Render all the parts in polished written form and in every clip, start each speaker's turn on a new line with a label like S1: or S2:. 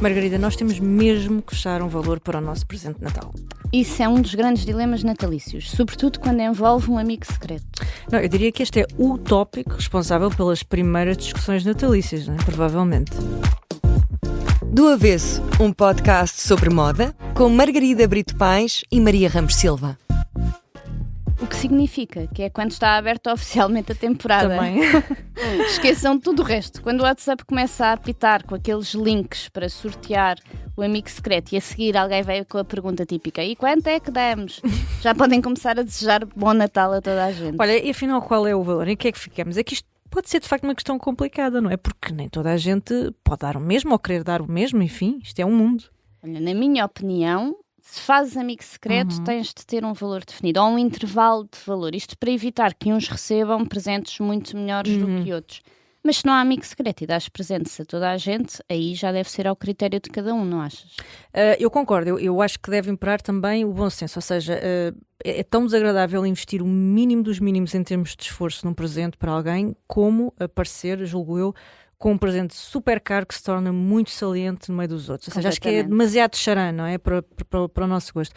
S1: Margarida, nós temos mesmo que fechar um valor para o nosso presente de Natal.
S2: Isso é um dos grandes dilemas natalícios, sobretudo quando envolve um amigo secreto.
S1: Não, eu diria que este é o tópico responsável pelas primeiras discussões natalícias, não é? Provavelmente.
S3: Do Avesso, um podcast sobre moda, com Margarida Brito Paes e Maria Ramos Silva.
S2: O que significa que é quando está aberta oficialmente a temporada.
S1: Também.
S2: Esqueçam tudo o resto. Quando o WhatsApp começa a apitar com aqueles links para sortear o amigo secreto e a seguir alguém veio com a pergunta típica: e quanto é que damos? Já podem começar a desejar bom Natal a toda a gente.
S1: Olha, e afinal qual é o valor? Em que é que ficamos? É que isto pode ser de facto uma questão complicada, não é? Porque nem toda a gente pode dar o mesmo ou querer dar o mesmo, enfim, isto é um mundo.
S2: Olha, na minha opinião, se fazes amigo secreto, tens de ter um valor definido, ou um intervalo de valor. Isto para evitar que uns recebam presentes muito melhores do que outros. Mas se não há amigo secreto e dás presentes a toda a gente, aí já deve ser ao critério de cada um, não achas?
S1: Eu concordo, eu acho que deve imperar também o bom senso, ou seja, é tão desagradável investir o mínimo dos mínimos em termos de esforço num presente para alguém, como aparecer, julgo eu, com um presente super caro que se torna muito saliente no meio dos outros. Ou seja, acho que é demasiado charã, não é? Para o nosso gosto.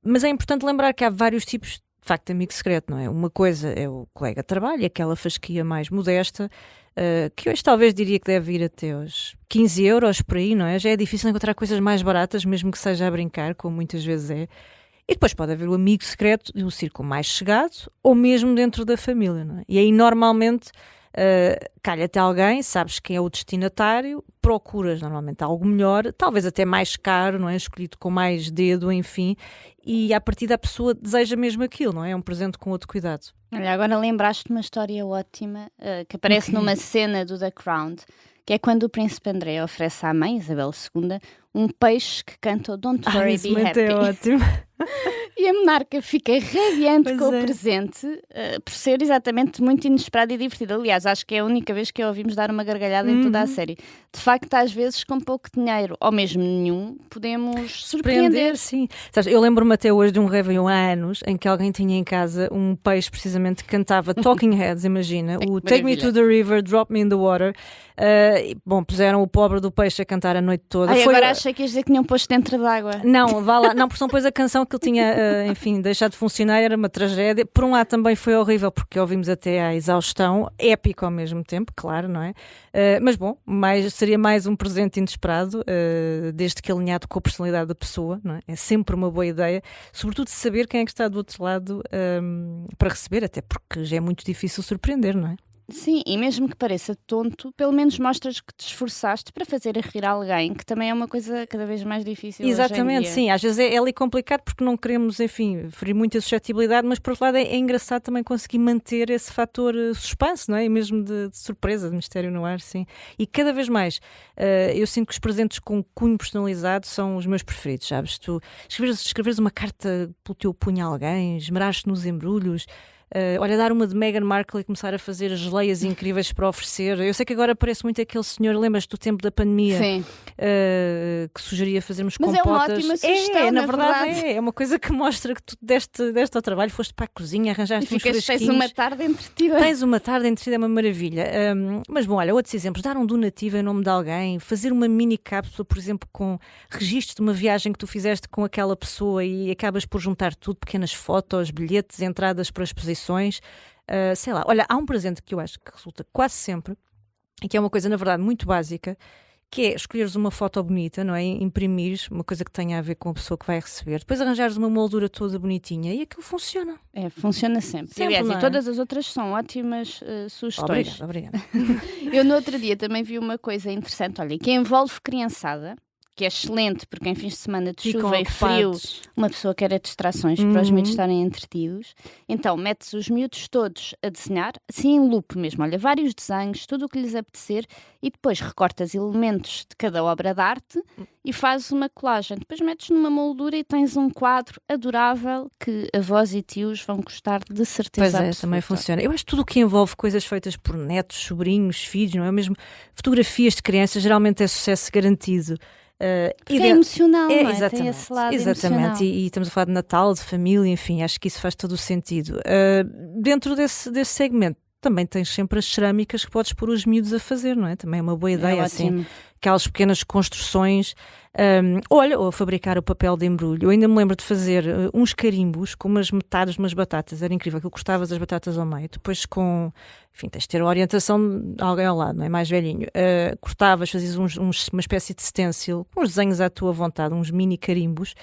S1: Mas é importante lembrar que há vários tipos, de facto, de amigo secreto, não é? Uma coisa é o colega de trabalho, aquela fasquia mais modesta, que hoje talvez diria que deve ir até aos 15 euros por aí, não é? Já é difícil encontrar coisas mais baratas, mesmo que seja a brincar, como muitas vezes é. E depois pode haver o amigo secreto de um círculo mais chegado, ou mesmo dentro da família, não é? E aí, normalmente, calha-te alguém, sabes quem é o destinatário, procuras normalmente algo melhor, talvez até mais caro, não é? Escolhido com mais dedo, enfim, e à partida a pessoa deseja mesmo aquilo, não é? É um presente com outro cuidado.
S2: Olha, agora lembraste-me uma história ótima que aparece numa cena do The Crown, que é quando o príncipe André oferece à mãe, Isabel II, um peixe que canta o Don't Worry, Be Happy.
S1: É ótimo.
S2: E a monarca fica radiante
S1: Pois
S2: com
S1: é.
S2: o presente, por ser exatamente muito inesperado e divertido. Aliás, acho que é a única vez que a ouvimos dar uma gargalhada em toda a série. De facto, às vezes, com pouco dinheiro, ou mesmo nenhum, podemos surpreender.
S1: Sim. Sabes, eu lembro-me até hoje de um Réveillon há anos em que alguém tinha em casa um peixe precisamente que cantava Talking Heads, imagina, o Take Me to the River, Drop Me in the Water. Bom, puseram o pobre do peixe a cantar a noite toda.
S2: Agora achei que ias dizer que tinham posto dentro d'água.
S1: Não, vá lá. Não, porque depois a canção que ele tinha, enfim, deixado de funcionar era uma tragédia. Por um lado também foi horrível, porque ouvimos até à exaustão, épico ao mesmo tempo, claro, não é? Mas bom, seria mais um presente inesperado, desde que alinhado com a personalidade da pessoa, não é? É sempre uma boa ideia, sobretudo saber quem é que está do outro lado para receber, até porque já é muito difícil surpreender, não é?
S2: Sim, e mesmo que pareça tonto, pelo menos mostras que te esforçaste para fazer rir alguém, que também é uma coisa cada vez mais difícil.
S1: Exatamente,
S2: hoje em dia.
S1: sim. Às vezes é ali complicado porque não queremos, enfim, ferir muita suscetibilidade, mas por outro lado é engraçado também conseguir manter esse fator suspense, não é? E mesmo de surpresa, de mistério no ar, sim. E cada vez mais eu sinto que os presentes com cunho personalizado são os meus preferidos, sabes? Tu escreveres uma carta pelo teu punho a alguém, esmeraste nos embrulhos. Olha, dar uma de Meghan Markle e começar a fazer geleias incríveis para oferecer. Eu sei que agora parece muito aquele senhor, lembras-te do tempo da pandemia?
S2: Sim.
S1: Que sugeria fazermos
S2: Mas
S1: compotas.
S2: é uma ótima sugestão,
S1: na verdade. É uma coisa que mostra que tu deste ao trabalho, foste para a cozinha, arranjaste uns fresquinhos.
S2: Tens uma tarde entretida.
S1: Tens uma tarde entretida, é uma maravilha. Mas bom, olha, outros exemplos. Dar um donativo em nome de alguém, fazer uma mini cápsula, por exemplo, com registro de uma viagem que tu fizeste com aquela pessoa e acabas por juntar tudo, pequenas fotos, bilhetes, entradas para exposições. Sei lá, olha, há um presente que eu acho que resulta quase sempre, e que é uma coisa, na verdade, muito básica, que é escolheres uma foto bonita, não é? Imprimires uma coisa que tenha a ver com a pessoa que vai receber, depois arranjares uma moldura toda bonitinha e aquilo funciona.
S2: Funciona sempre. Aliás, e todas as outras são ótimas sugestões.
S1: Obrigada.
S2: Eu no outro dia também vi uma coisa interessante, olha, que envolve criançada, que é excelente, porque em fins de semana de
S1: Ficam
S2: chuva e frio,
S1: ocupados.
S2: uma pessoa quer distrações para os miúdos estarem entretidos. Então, metes os miúdos todos a desenhar, assim em loop mesmo, olha, vários desenhos, tudo o que lhes apetecer, e depois recortas elementos de cada obra de arte e fazes uma colagem. Depois metes numa moldura e tens um quadro adorável que avós e tios vão gostar de certeza
S1: Pois é,
S2: absoluta.
S1: também funciona. Eu acho que tudo o que envolve coisas feitas por netos, sobrinhos, filhos, não é? Mesmo fotografias de crianças, geralmente é sucesso garantido.
S2: Porque é emocional, não é?
S1: Exatamente,
S2: Tem esse lado
S1: exatamente.
S2: emocional.
S1: E estamos a falar de Natal, de família, enfim, acho que isso faz todo o sentido. Dentro desse segmento, também tens sempre as cerâmicas que podes pôr os miúdos a fazer, não é? Também é uma boa ideia, assim,
S2: ótimo.
S1: aquelas pequenas construções. Ou a fabricar o papel de embrulho. Eu ainda me lembro de fazer uns carimbos com umas metades de umas batatas. Era incrível, aquilo cortavas as batatas ao meio. Depois enfim, tens de ter a orientação de alguém ao lado, não é? Mais velhinho. Cortavas, fazias uma espécie de stencil, com uns desenhos à tua vontade, uns mini carimbos.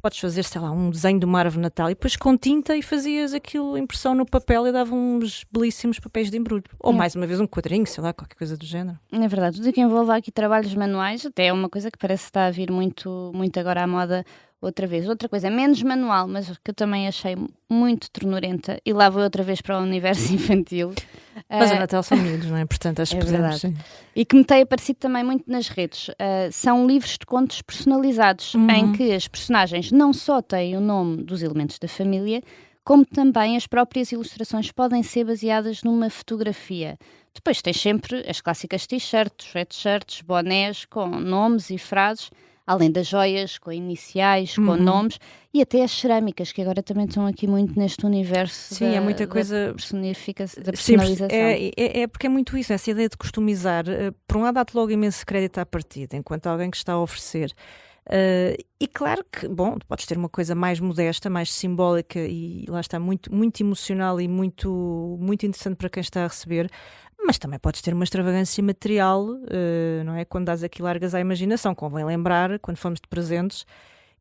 S1: Podes fazer, sei lá, um desenho de uma árvore de Natal e depois com tinta e fazias aquilo, impressão no papel e dava uns belíssimos papéis de embrulho. Ou mais uma vez um quadrinho, sei lá, qualquer coisa do género.
S2: É verdade, tudo que envolve aqui trabalhos manuais, até é uma coisa que parece estar a vir muito, muito agora à moda outra vez. Outra coisa, menos manual, mas que eu também achei muito ternurenta, e lá vou outra vez para o universo infantil.
S1: Mas o Natal são miúdos, não é? Portanto, acho que podemos, sim.
S2: E que me tem aparecido também muito nas redes. São livros de contos personalizados, em que as personagens não só têm o nome dos elementos da família, como também as próprias ilustrações podem ser baseadas numa fotografia. Depois tens sempre as clássicas t-shirts, sweatshirts, bonés com nomes e frases, além das joias, com iniciais, com nomes, e até as cerâmicas, que agora também estão aqui muito neste universo.
S1: Sim, é muita coisa.
S2: Da personalização.
S1: Sim, é porque é muito isso, essa ideia de customizar. Por um lado, dá-te logo imenso crédito à partida, enquanto alguém que está a oferecer. E claro que, bom, podes ter uma coisa mais modesta, mais simbólica e lá está, muito, muito emocional e muito, muito interessante para quem está a receber. Mas também podes ter uma extravagância material, não é? Quando dás aqui largas à imaginação. Convém lembrar, quando fomos de presentes,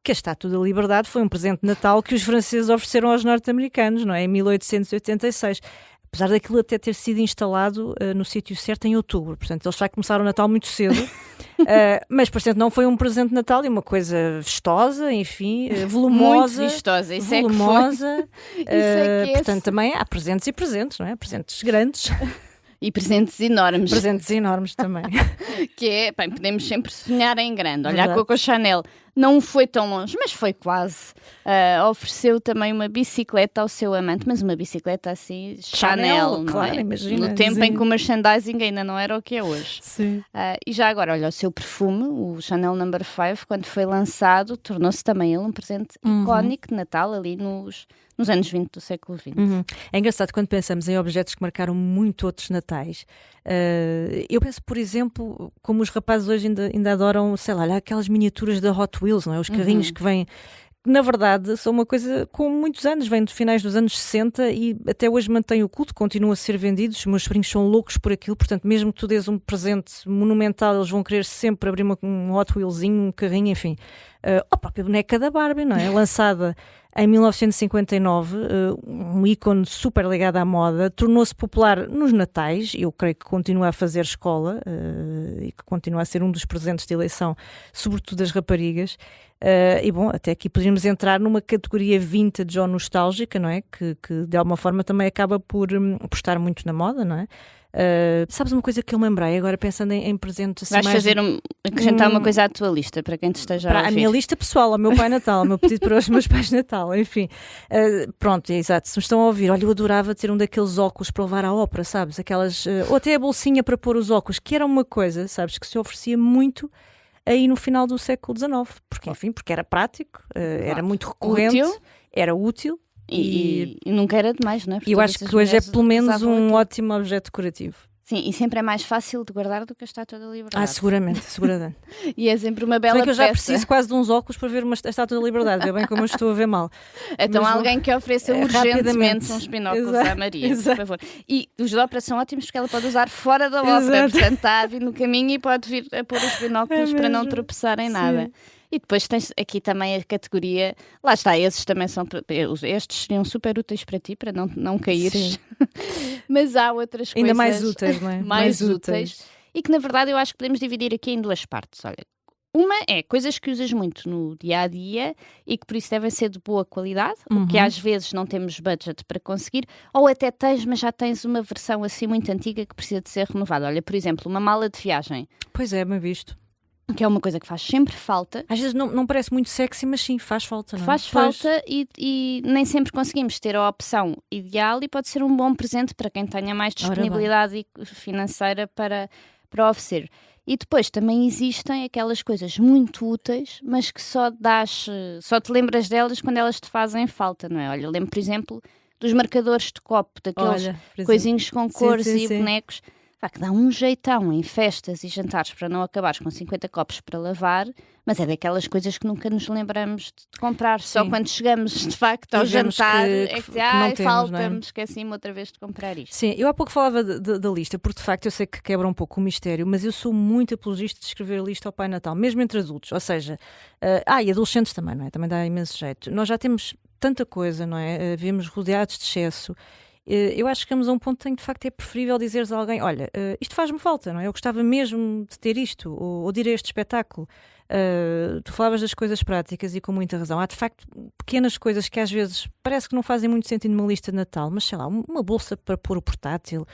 S1: que a Estátua da Liberdade foi um presente de Natal que os franceses ofereceram aos norte-americanos, não é? Em 1886. Apesar daquilo até ter sido instalado no sítio certo em outubro. Portanto, eles já começaram o Natal muito cedo. Mas, portanto, não foi um presente de Natal, é uma coisa vistosa, enfim, volumosa.
S2: Muito vistosa, isso
S1: volumosa.
S2: É que
S1: portanto, também há presentes e presentes, não é? Presentes grandes.
S2: E presentes enormes.
S1: Presentes enormes também.
S2: Que é, bem, podemos sempre sonhar em grande. Olha,
S1: Verdade.
S2: a Coco Chanel não foi tão longe, mas foi quase. Ofereceu também uma bicicleta ao seu amante, mas uma bicicleta assim, Chanel, não
S1: claro,
S2: é?
S1: imagina.
S2: No tempo em que o merchandising ainda não era o que é hoje.
S1: Sim.
S2: E já agora, olha, o seu perfume, o Chanel No. 5, quando foi lançado, tornou-se também ele um presente icónico de Natal, ali nos anos 20 do século XX.
S1: É engraçado quando pensamos em objetos que marcaram muito outros natais. Eu penso, por exemplo, como os rapazes hoje ainda adoram, sei lá, aquelas miniaturas da Hot Wheels, não é? Os carrinhos que vêm. Na verdade, são uma coisa com muitos anos, vêm de finais dos anos 60 e até hoje mantém o culto, continuam a ser vendidos. Os meus sobrinhos são loucos por aquilo, portanto, mesmo que tu dês um presente monumental, eles vão querer sempre abrir um Hot Wheelzinho, um carrinho, enfim. A própria boneca da Barbie, não é? Lançada em 1959, um ícone super ligado à moda, tornou-se popular nos natais, eu creio que continua a fazer escola e que continua a ser um dos presentes de eleição, sobretudo das raparigas. E bom, até aqui poderíamos entrar numa categoria vintage ou nostálgica, não é? Que de alguma forma também acaba por estar muito na moda, não é? Sabes uma coisa que eu me lembrei agora pensando em presentes assim.
S2: Vais fazer acrescentar uma coisa à tua lista para quem te esteja a ouvir.
S1: A minha lista pessoal, ao meu Pai Natal, ao meu pedido para os meus pais Natal, enfim. Pronto, é exato. Se me estão a ouvir, olha, eu adorava ter um daqueles óculos para levar à ópera, sabes? Aquelas, ou até a bolsinha para pôr os óculos, que era uma coisa, sabes, que se oferecia muito aí no final do século XIX, porque enfim, porque era prático, era muito recorrente, era útil.
S2: E nunca era demais, não é?
S1: E eu acho que hoje é pelo menos um ótimo objeto decorativo.
S2: Sim, e sempre é mais fácil de guardar do que a Estátua da Liberdade.
S1: Seguramente.
S2: E é sempre uma bela peça.
S1: Eu já preciso quase de uns óculos para ver a Estátua da Liberdade, vê bem como eu estou a ver mal.
S2: Então
S1: mas
S2: alguém que ofereça urgentemente uns binóculos à Maria, por favor. E os de ópera são ótimos porque ela pode usar fora da ópera, portanto está a vir no caminho e pode vir a pôr os binóculos para não tropeçar em nada. E depois tens aqui também a categoria, lá está, estes também são, estes seriam super úteis para ti, para não caíres. Mas há outras coisas
S1: ainda mais úteis, não é?
S2: Mais úteis. E que na verdade eu acho que podemos dividir aqui em duas partes. Olha, uma é coisas que usas muito no dia-a-dia e que por isso devem ser de boa qualidade, o que às vezes não temos budget para conseguir, ou até tens, mas já tens uma versão assim muito antiga que precisa de ser renovada. Olha, por exemplo, uma mala de viagem.
S1: Pois é, bem visto.
S2: Que é uma coisa que faz sempre falta.
S1: Às vezes não parece muito sexy, mas sim, faz falta, não é?
S2: Faz falta e nem sempre conseguimos ter a opção ideal e pode ser um bom presente para quem tenha mais disponibilidade financeira para oferecer. E depois também existem aquelas coisas muito úteis, mas que só te lembras delas quando elas te fazem falta, não é? Olha, lembro, por exemplo, dos marcadores de copo, daqueles coisinhos com cores e bonecos. que dá um jeitão em festas e jantares para não acabares com 50 copos para lavar, mas é daquelas coisas que nunca nos lembramos de comprar. Sim. Só quando chegamos, de facto, ao jantar, falta-me, esqueci-me outra vez de comprar isto.
S1: Sim, eu há pouco falava da lista, porque de facto eu sei que quebra um pouco o mistério, mas eu sou muito apologista de escrever a lista ao Pai Natal, mesmo entre adultos, ou seja, e adolescentes também, não é? Também dá imenso jeito. Nós já temos tanta coisa, não é? Vivemos rodeados de excesso. Eu acho que chegamos a um ponto em que de facto é preferível dizeres a alguém, olha, isto faz-me falta, não é? Eu gostava mesmo de ter isto, ou de ir a este espetáculo. Tu falavas das coisas práticas e com muita razão. Há de facto pequenas coisas que às vezes parece que não fazem muito sentido numa lista de Natal, mas sei lá, uma bolsa para pôr o portátil,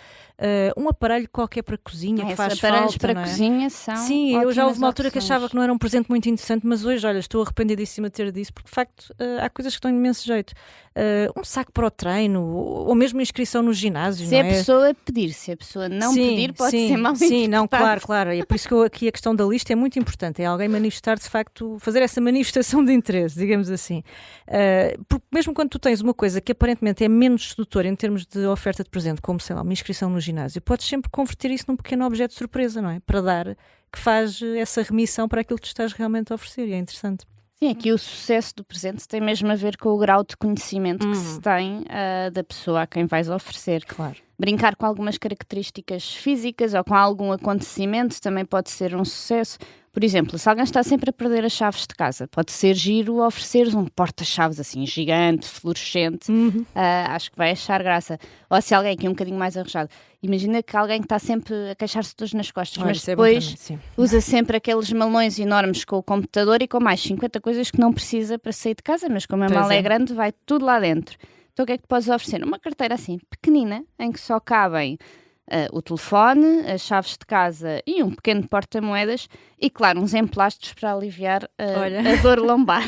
S1: um aparelho qualquer para a cozinha que faz
S2: aparelhos
S1: falta,
S2: para
S1: não é?
S2: Cozinha são
S1: Sim, eu já houve uma altura
S2: opções.
S1: que achava que não era um presente muito interessante, mas hoje, olha, estou arrependidíssima de ter disso, porque de facto há coisas que dão imenso jeito. Um saco para o treino, ou mesmo inscrição no ginásio,
S2: se
S1: não
S2: a
S1: é?
S2: pessoa pedir, se a pessoa não pedir, pode ser mal interpretado.
S1: Sim, não, claro. É por isso que aqui a questão da lista é muito importante. É alguém manifestar, de facto, fazer essa manifestação de interesse, digamos assim. Porque mesmo quando tu tens uma coisa que aparentemente é menos sedutora em termos de oferta de presente, como, sei lá, uma inscrição no ginásio, podes sempre converter isso num pequeno objeto de surpresa, não é? Para dar, que faz essa remissão para aquilo que tu estás realmente a oferecer, e é interessante.
S2: Sim, aqui o sucesso do presente tem mesmo a ver com o grau de conhecimento que se tem da pessoa a quem vais oferecer.
S1: Claro.
S2: Brincar com algumas características físicas ou com algum acontecimento também pode ser um sucesso. Por exemplo, se alguém está sempre a perder as chaves de casa, pode ser giro ofereceres um porta-chaves assim gigante, fluorescente, acho que vai achar graça. Ou se alguém aqui um bocadinho mais arrojado, imagina que alguém que está sempre a queixar-se de dores nas costas, mas depois usa sempre aqueles malões enormes com o computador e com mais 50 coisas que não precisa para sair de casa, mas como a mala é grande, vai tudo lá dentro. Então o que é que podes oferecer? Uma carteira assim, pequenina, em que só cabem o telefone, as chaves de casa e um pequeno porta-moedas e, claro, uns emplastros para aliviar a dor lombar.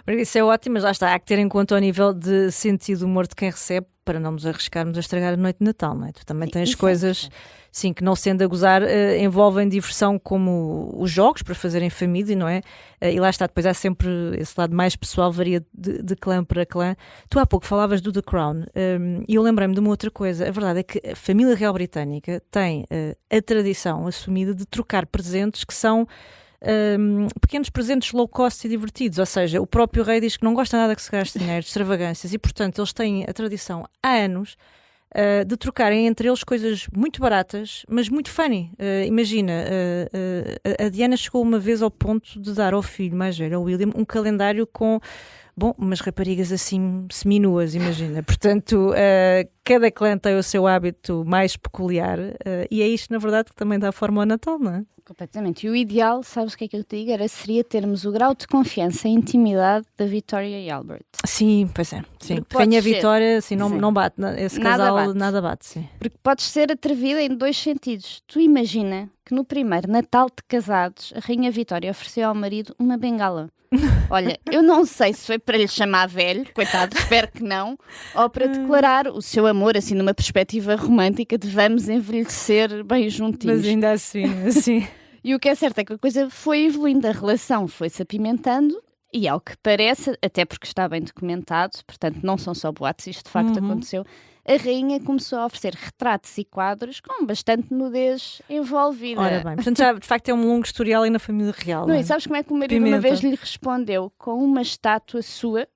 S1: Isso é ótimo, mas lá está, há que ter em conta o nível de sentido de humor de quem recebe para não nos arriscarmos a estragar a noite de Natal, não é? Tu também tens coisas, sim, que não sendo a gozar, envolvem diversão como os jogos para fazer em família, não é? E lá está, depois há sempre esse lado mais pessoal, varia de clã para clã. Tu há pouco falavas do The Crown e eu lembrei-me de uma outra coisa. A verdade é que a família real britânica tem a tradição assumida de trocar presentes que são pequenos presentes low cost e divertidos, ou seja, o próprio rei diz que não gosta nada que se gaste dinheiro, de extravagâncias, e portanto eles têm a tradição há anos de trocarem entre eles coisas muito baratas, mas muito funny. Imagina, a Diana chegou uma vez ao ponto de dar ao filho mais velho, ao William, um calendário com umas raparigas assim seminuas, imagina. Portanto, cada clã tem o seu hábito mais peculiar e é isto, na verdade, que também dá forma ao Natal, não é?
S2: Completamente. E o ideal, sabes o que é que eu te digo? Seria termos o grau de confiança e intimidade da Victoria e Albert.
S1: Sim, pois é. Sim. Rainha Vitória, assim, não bate. Esse casal nada bate, sim.
S2: Porque podes ser atrevida em dois sentidos. Tu imagina que no primeiro Natal de casados, a Rainha Vitória ofereceu ao marido uma bengala. Olha, eu não sei se foi para lhe chamar velho, coitado, espero que não, ou para declarar o seu amor, assim, numa perspectiva romântica de vamos envelhecer bem juntinhos.
S1: Mas ainda assim.
S2: E o que é certo é que a coisa foi evoluindo, a relação foi-se apimentando, e ao que parece, até porque está bem documentado, portanto não são só boatos, isto de facto aconteceu, a rainha começou a oferecer retratos e quadros com bastante nudez envolvida.
S1: Ora bem, portanto já de facto é um longo historial aí na família real.
S2: Não, e sabes como é que o marido uma vez lhe respondeu? Com uma estátua sua,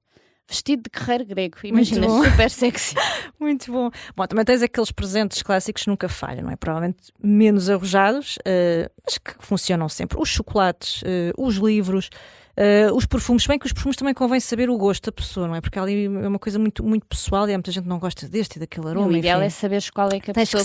S2: vestido de guerreiro grego. Imagina, super sexy.
S1: Muito bom. Bom, também tens aqueles presentes clássicos que nunca falham, não é? Provavelmente menos arrojados, mas que funcionam sempre. Os chocolates, os livros, os perfumes, se bem que os perfumes também convém saber o gosto da pessoa, não é? Porque ali é uma coisa muito, muito pessoal e há muita gente que não gosta deste e daquele aroma.
S2: O ideal é saberes qual é que a pessoa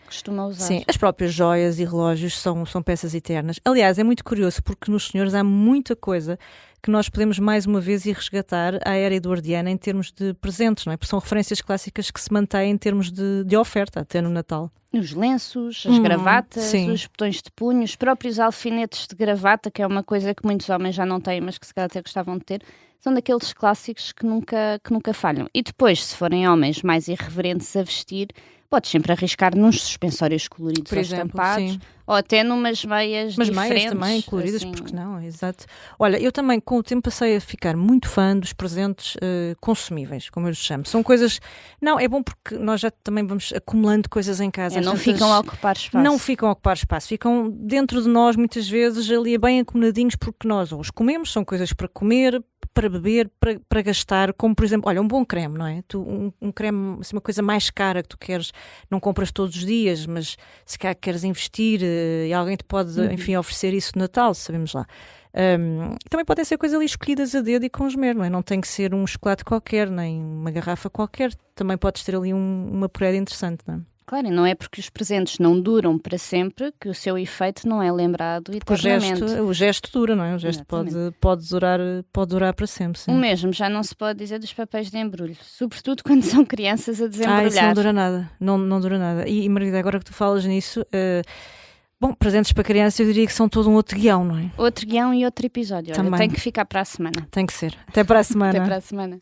S2: costuma usar.
S1: Sim, as próprias joias e relógios são peças eternas. Aliás, é muito curioso porque nos senhores há muita coisa que nós podemos mais uma vez ir resgatar à era eduardiana em termos de presentes, não é? Porque são referências clássicas que se mantêm em termos de oferta, até no Natal.
S2: Os lenços, as gravatas, os botões de punho, os próprios alfinetes de gravata, que é uma coisa que muitos homens já não têm, mas que se calhar até gostavam de ter, são daqueles clássicos que nunca falham. E depois, se forem homens mais irreverentes a vestir, podes sempre arriscar nos suspensórios coloridos ou estampados, Ou até numas meias
S1: Mas
S2: diferentes.
S1: meias também, coloridas,
S2: assim.
S1: porque não, exato. Olha, eu também com o tempo passei a ficar muito fã dos presentes consumíveis, como eu lhes chamo. São coisas... Não, é bom porque nós já também vamos acumulando coisas em casa.
S2: Não ficam a ocupar espaço.
S1: Não ficam a ocupar espaço, ficam dentro de nós muitas vezes ali bem acumuladinhos porque nós os comemos, são coisas para comer, para beber, para gastar, como por exemplo, olha, um bom creme, não é? Um creme, assim, uma coisa mais cara que tu queres, não compras todos os dias, mas se calhar queres investir e alguém te pode, enfim, oferecer isso no Natal, sabemos lá. Também podem ser coisas ali escolhidas a dedo e com esmero, não é? Não tem que ser um chocolate qualquer, nem uma garrafa qualquer, também podes ter ali uma porrada interessante, não é?
S2: Claro, e não é porque os presentes não duram para sempre que o seu efeito não é lembrado eternamente.
S1: O gesto dura, não é? O gesto pode durar para sempre. Sim.
S2: O mesmo já não se pode dizer dos papéis de embrulho, sobretudo quando são crianças a desembrulhar.
S1: Isso não dura nada, não dura nada. E Margarida, agora que tu falas nisso, bom, presentes para criança eu diria que são todo um outro guião, não é?
S2: Outro guião e outro episódio. Olha, tem que ficar para a semana.
S1: Tem que ser. Até para a semana.
S2: Até para a semana.